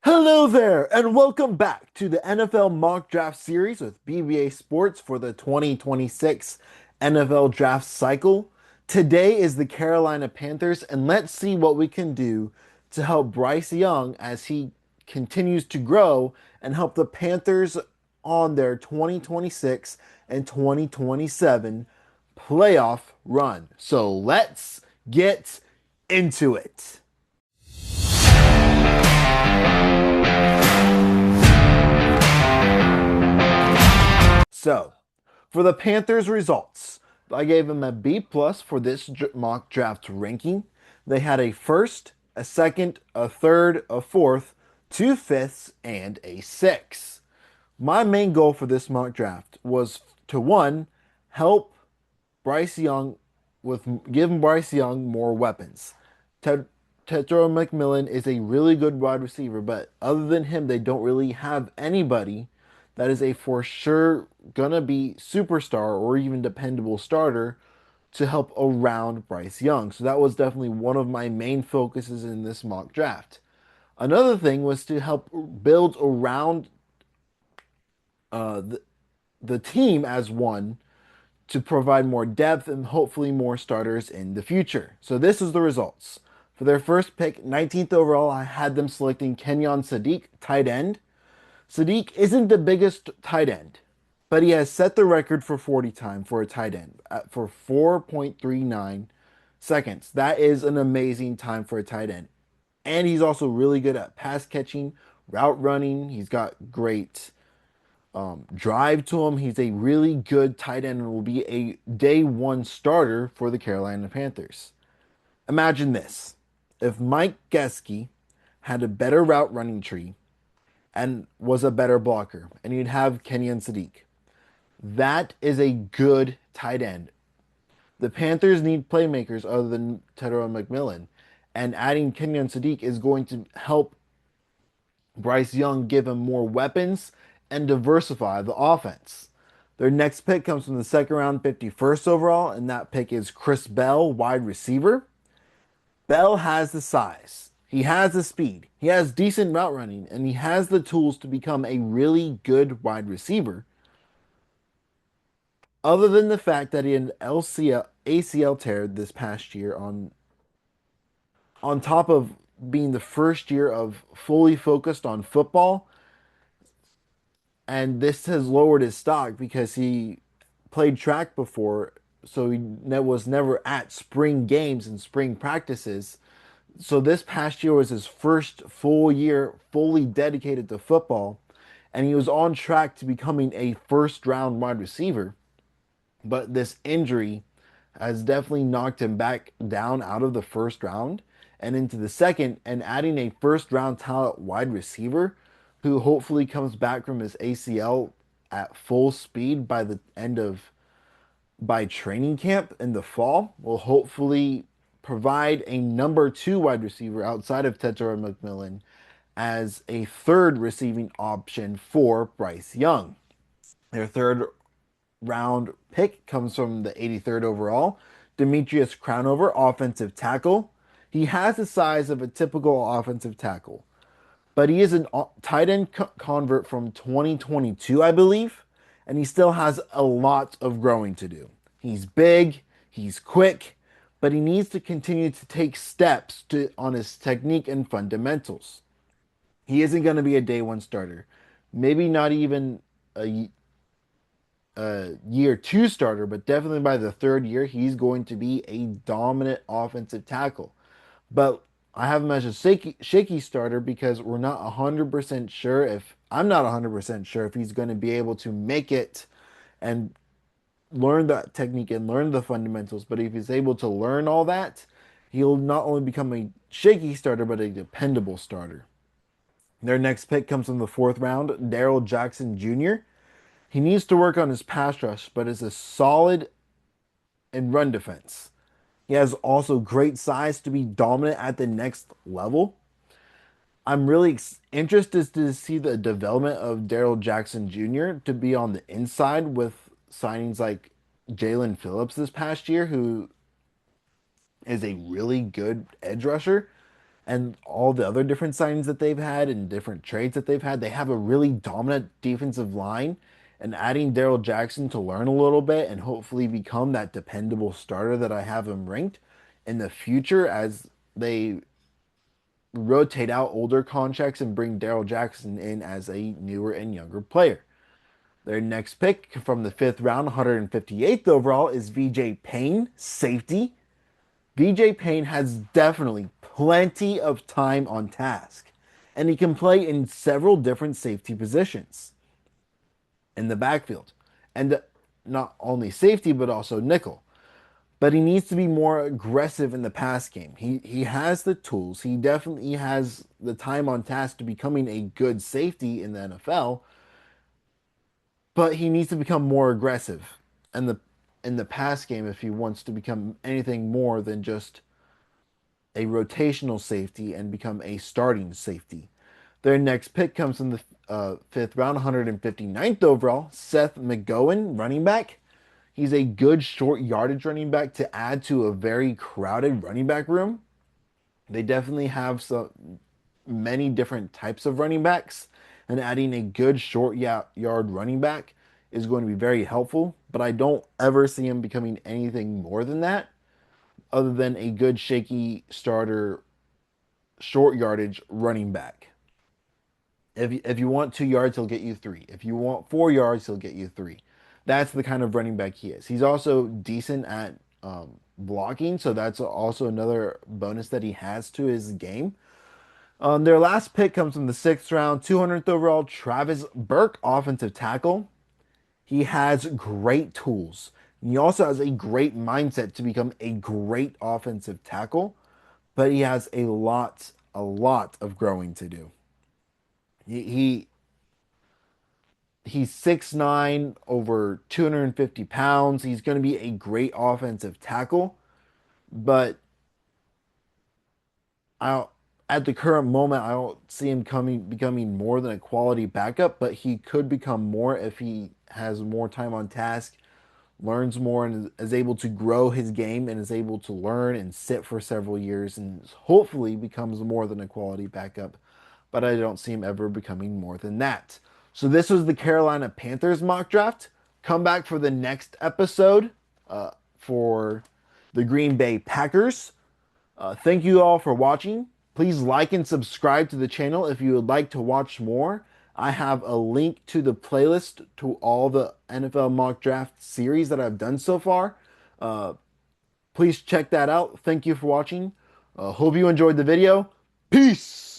Hello there, and welcome back to the NFL Mock Draft Series with BBA Sports for the 2026 NFL Draft Cycle. Today is the Carolina Panthers, and let's see what we can do to help Bryce Young as he continues to grow and help the Panthers on their 2026 and 2027 playoff run. So let's get into it. So, for the Panthers results, I gave them a B plus for this mock draft ranking. They had a first, a second, a third, a fourth, two fifths, and a six. My main goal for this mock draft was to one, help Bryce Young give Bryce Young more weapons. Ted, Tetro McMillan is a really good wide receiver, but other than him, they don't really have anybody that is a for sure gonna be superstar or even dependable starter to help around Bryce Young. So that was definitely one of my main focuses in this mock draft. Another thing was to help build around uh, the, the team as one to provide more depth and hopefully more starters in the future. So this is the results. For their first pick, 19th overall, I had them selecting Kenyon Sadiq, tight end. Sadiq isn't the biggest tight end, but he has set the record for 40 time for a tight end for 4.39 seconds. That is an amazing time for a tight end. And he's also really good at pass catching, route running. He's got great drive to him. He's a really good tight end and will be a day one starter for the Carolina Panthers. Imagine this. If Mike Gesicki had a better route running tree and was a better blocker, and you'd have Kenyon Sadiq. That is a good tight end. The Panthers need playmakers other than Tedro McMillan, and adding Kenyon Sadiq is going to help Bryce Young give him more weapons and diversify the offense. Their next pick comes from the second round, 51st overall, and that pick is Chris Bell, wide receiver. Bell has the size, he has the speed, he has decent route running, and he has the tools to become a really good wide receiver. Other than the fact that he had an ACL tear this past year, on top of being the first year of fully focused on football, and this has lowered his stock because he played track before, so he was never at spring games and spring practices. So this past year was his first full year fully dedicated to football, and he was on track to becoming a first round wide receiver. But this injury has definitely knocked him back down out of the first round and into the second, and adding a first round talent wide receiver who hopefully comes back from his ACL at full speed by the end of by training camp in the fall will hopefully provide a number two wide receiver outside of Tetra McMillan as a third receiving option for Bryce Young. Their third round pick comes from the 83rd overall, Demetrius Crownover, offensive tackle. He has the size of a typical offensive tackle, but he is a tight end convert from 2022, I believe, and he still has a lot of growing to do. He's big, he's quick, but he needs to continue to take steps on his technique and fundamentals. He isn't going to be a day one starter, maybe not even a year two starter, but definitely by the third year, he's going to be a dominant offensive tackle. But I have him as a shaky starter because we're not 100% sure if I'm not 100% sure if he's going to be able to make it and learn that technique and learn the fundamentals. But if he's able to learn all that, he'll not only become a shaky starter, but a dependable starter. Their next pick comes from the fourth round, Daryl Jackson Jr. He needs to work on his pass rush, but is a solid in run defense. He has also great size to be dominant at the next level. I'm really interested to see the development of Daryl Jackson Jr. to be on the inside with signings like Jalen Phillips this past year, who is a really good edge rusher. and all the other different signings that they've had and different trades that they've had, they have a really dominant defensive line. And adding Daryl Jackson to learn a little bit and hopefully become that dependable starter that I have him ranked in the future as they rotate out older contracts and bring Daryl Jackson in as a newer and younger player. Their next pick from the fifth round, 158th overall, is VJ Payne, safety. VJ Payne has definitely plenty of time on task, and he can play in several different safety positions in the backfield. And not only safety, but also nickel. But he needs to be more aggressive in the pass game. He has the tools. He definitely has the time on task to becoming a good safety in the NFL, but he needs to become more aggressive in the pass game if he wants to become anything more than just a rotational safety and become a starting safety. Their next pick comes in the fifth round, 159th overall. Seth McGowan, running back. He's a good short yardage running back to add to a very crowded running back room. They definitely have many different types of running backs, and adding a good short yard running back is going to be very helpful. But I don't ever see him becoming anything more than that, other than a good shaky starter short yardage running back. If you want 2 yards, he'll get you three. If you want 4 yards, he'll get you three. That's the kind of running back he is. He's also decent at blocking, so that's also another bonus that he has to his game. Their last pick comes from the sixth round, 200th overall, Travis Burke, offensive tackle. He has great tools. He also has a great mindset to become a great offensive tackle, but he has a lot of growing to do. He, he he's 6'9", over 250 pounds. He's going to be a great offensive tackle, but I at the current moment I don't see him coming becoming more than a quality backup, but he could become more if he has more time on task, learns more, and is able to grow his game and is able to learn and sit for several years and hopefully becomes more than a quality backup. But I don't see him ever becoming more than that. So this was the Carolina Panthers mock draft. Come back for the next episode for the Green Bay Packers. Thank you all for watching. Please like and subscribe to the channel if you would like to watch more. I have a link to the playlist to all the NFL mock draft series that I've done so far. Uh, please check that out. Thank you for watching. Hope you enjoyed the video. Peace.